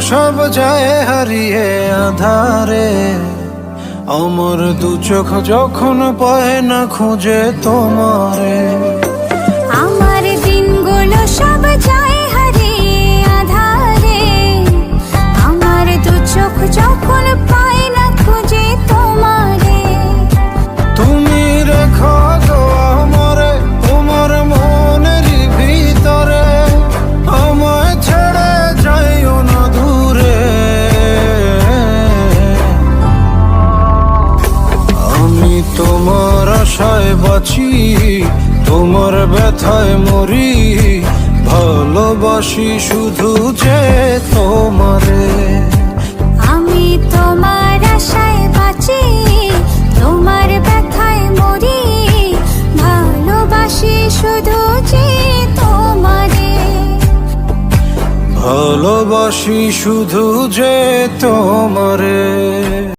সব যায় হারিয়ে আধারে, আমার দু চোখ যখন পায় না খুঁজে তোমারে। আমার দিনগুলো সব যায় হারিয়ে আধারে, আমার দু চোখ যখন পায় না খুঁজে তোমারে। তুমি রেখো গো আমারে তোমার মনের ভিতরে, আমায় ছেড়ে যাইও না দূরে। আমি তোমার আশায় বাঁচি, তোমার ব্যথায় মরি, ভালোবাসি শুধু যে তোমারে। আমি তোমার আশায় বাঁচি, তোমার ব্যথায় মরি, ভালোবাসি শুধু যে তোমারে। ভালোবাসি শুধু যে তোমারে।